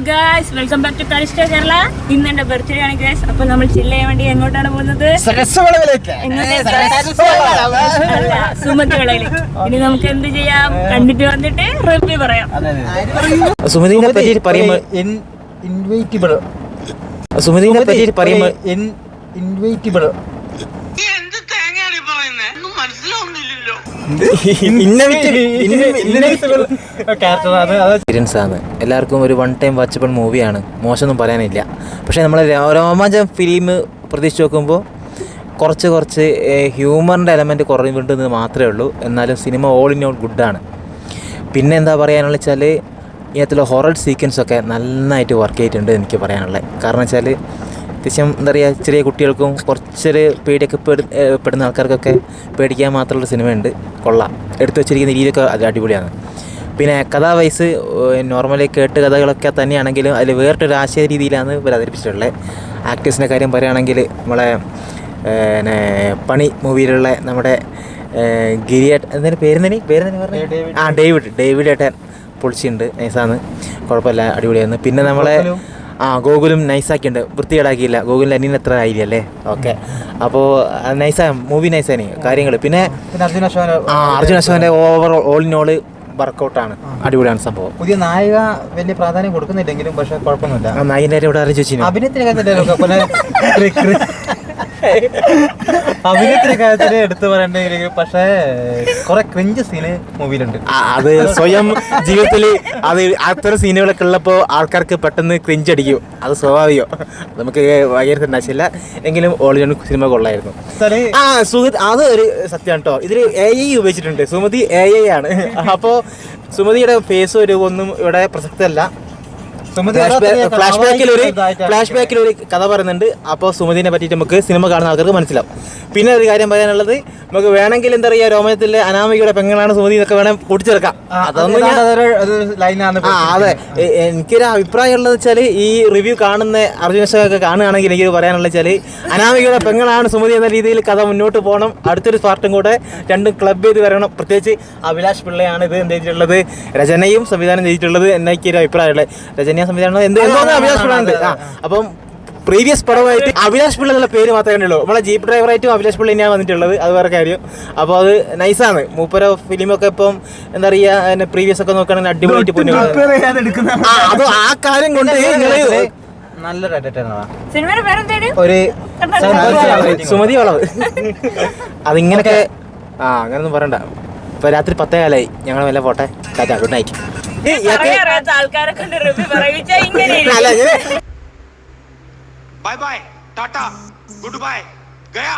Guys, welcome back to കളിസ്റ്റ കേരള. ഇന്ന് എന്റെ ബർത്ത്ഡേ ആണ് ഗായ്സ്. അപ്പൊ നമ്മൾ ചില്ല ചെയ്യാൻ വേണ്ടി എങ്ങോട്ടാണ് പോകുന്നത്? സുമതി വിളയിലേക്ക്. ഇനി നമുക്ക് എന്ത് ചെയ്യാം? കണ്ടിട്ട് വന്നിട്ട് റിവ്യൂ പറയാം. സുമതിനെ പറ്റി പറയുമ്പോൾ എക്സ്പീരിയൻസ് ആണ്. എല്ലാവർക്കും ഒരു വൺ ടൈം വാച്ചബിൾ മൂവിയാണ്, മോശമൊന്നും പറയാനില്ല. പക്ഷേ നമ്മൾ രോമാഞ്ചം ഫിലിം പ്രതീക്ഷിച്ച് നോക്കുമ്പോൾ കുറച്ച് ഹ്യൂമറിൻ്റെ എലമെൻറ്റ് കുറവുണ്ടെന്ന് മാത്രമേ ഉള്ളൂ. എന്നാലും സിനിമ ഓൾ ഇൻ ഓൾ ഗുഡാണ്. പിന്നെ എന്താ പറയാനുള്ള വെച്ചാൽ ഇതിനകത്തുള്ള ഹൊറർ സീക്വൻസൊക്കെ നന്നായിട്ട് വർക്ക് ചെയ്തിട്ടുണ്ട് എനിക്ക് പറയാനുള്ളത്. കാരണം വെച്ചാൽ അത്യാവശ്യം എന്താ പറയുക, ചെറിയ കുട്ടികൾക്കും കുറച്ചൊരു പേടിയൊക്കെ പെടുന്ന ആൾക്കാർക്കൊക്കെ പേടിക്കാൻ മാത്രമുള്ള സിനിമയുണ്ട്. കൊള്ളാം. എടുത്തു വെച്ചിരിക്കുന്ന രീതിയൊക്കെ അത് അടിപൊളിയാണ്. പിന്നെ കഥാ വൈസ് നോർമലി കേട്ട് കഥകളൊക്കെ തന്നെയാണെങ്കിലും അതിൽ വേറിട്ടൊരു ആശയ രീതിയിലാണ് ഇവർ അവതരിപ്പിച്ചിട്ടുള്ളത്. ആക്ടേഴ്സിൻ്റെ കാര്യം പറയുകയാണെങ്കിൽ നമ്മളെ പണി മൂവിയിലുള്ള നമ്മുടെ ഗിരിയേട്ടൻ എന്തിന് പേരെന്തിന് പറഞ്ഞു ഡേവിഡ് ഏട്ടൻ പൊളിച്ചിട്ടുണ്ട്. നൈസാണ്, കുഴപ്പമില്ല, അടിപൊളിയായിരുന്നു. പിന്നെ നമ്മളെ ഗോകുലും നൈസാക്കിയുണ്ട്, വൃത്തികേടാക്കിയില്ല. ഗോകുലിൻ്റെ അനിയൻ എത്ര ആയില്ലേ? ഓക്കെ. അപ്പോൾ നൈസാണ് മൂവി, നൈസാണ് കാര്യങ്ങൾ. പിന്നെ അർജുൻ അശോകൻ്റെ ഓൾ ഇൻ ഓൾ വർക്കൗട്ടാണ്, അടിപൊളിയാണ് സംഭവം. പുതിയ നായിക വലിയ പ്രാധാന്യം കൊടുക്കുന്നില്ലെങ്കിലും പക്ഷെ കുഴപ്പമൊന്നുമില്ല. നായികൻ്റെ ഇവിടെ ആലോചിച്ചു അഭിനയത്തിന്റെ കാര്യത്തിൽ എടുത്തു പറയണ്ടെങ്കിൽ പക്ഷേ കുറെ ക്രിഞ്ച് സീന് മൂവിയിലുണ്ട്. അത് സ്വയം ജീവിതത്തിൽ അത് അത്തരം സീനുകളൊക്കെ ഉള്ളപ്പോൾ ആൾക്കാർക്ക് പെട്ടെന്ന് ക്രിഞ്ച് അടിക്കും, അത് സ്വാഭാവികം. നമുക്ക് വൈകുന്നേരത്തെ ആവശ്യമില്ല. എങ്കിലും ഓളിജൻ സിനിമ കൊള്ളായിരുന്നു. അത് ഒരു സത്യമാണ് കേട്ടോ. ഇതിൽ AI ഉപയോഗിച്ചിട്ടുണ്ട്. സുമതി AI ആണ്. അപ്പോൾ സുമതിയുടെ ഫേസ് ഒരു ഒന്നും ഇവിടെ പ്രസക്തമല്ല. ഫ്ലാഷ് ബാക്കിൽ ഒരു കഥ പറയുന്നുണ്ട്. അപ്പോൾ സുമതിനെ പറ്റിയിട്ട് നമുക്ക് സിനിമ കാണുന്ന ആൾക്കാർക്ക് മനസ്സിലാവും. പിന്നെ ഒരു കാര്യം പറയാനുള്ളത്, നമുക്ക് വേണമെങ്കിൽ എന്താ പറയുക, രോമനത്തിലെ അനാമികയുടെ പെങ്ങളാണ് സുമതി എന്നൊക്കെ വേണം കൂട്ടിച്ചേർക്കാം. അതൊന്നും അതെ. എനിക്കൊരു അഭിപ്രായം ഉള്ളത് വെച്ചാൽ, ഈ റിവ്യൂ കാണുന്ന അർജുന അശോകൊക്കെ കാണുകയാണെങ്കിൽ എനിക്ക് പറയാനുള്ളത് വെച്ചാൽ, അനാമികയുടെ പെങ്ങളാണ് സുമതി എന്ന രീതിയിൽ കഥ മുന്നോട്ട് പോകണം. അടുത്തൊരു പാർട്ടും കൂടെ രണ്ടും ക്ലബ് ചെയ്ത് വരണം. പ്രത്യേകിച്ച് അഭിലാഷ് പിള്ളയാണ് ഇത് എന്ത് ചെയ്തിട്ടുള്ളത്, രചനയും സംവിധാനം ചെയ്തിട്ടുള്ളത്. എനിക്കൊരു അഭിപ്രായമുള്ളത്, രചന സംവിധാനം അഭിലാഷ് പിള്ള ഉണ്ട്. അപ്പം പ്രീവിയസ് പടമായിട്ട് അഭിലാഷ് പിള്ള എന്നുള്ള പേര് മാത്രമേ ഉള്ളൂ. നമ്മളെ ജീപ്പ് ഡ്രൈവറായിട്ടും അഭിലാഷ് പിള്ള തന്നെയാണ് വന്നിട്ടുള്ളത്. അത് വേറെ കാര്യം. അപ്പോൾ അത് നൈസാണ്. മൂപ്പര ഫിലിമൊക്കെ ഇപ്പം എന്താ പറയുക, പ്രീവിയസ് ഒക്കെ നോക്കുകയാണെങ്കിൽ അടിപൊളിയായിട്ട് പോയി. അത് ആ കാര്യം കൊണ്ട് നല്ലൊരു ഒരു സുമതി വളവ് അതിങ്ങനൊക്കെ അങ്ങനൊന്നും പറയണ്ട. ഇപ്പൊ രാത്രി 10:00 ഞങ്ങൾ വല്ല പോട്ടെ. ടാറ്റാ, ഗുഡ് നൈറ്റ്. बाय बाय टाटा गुड बाय गया.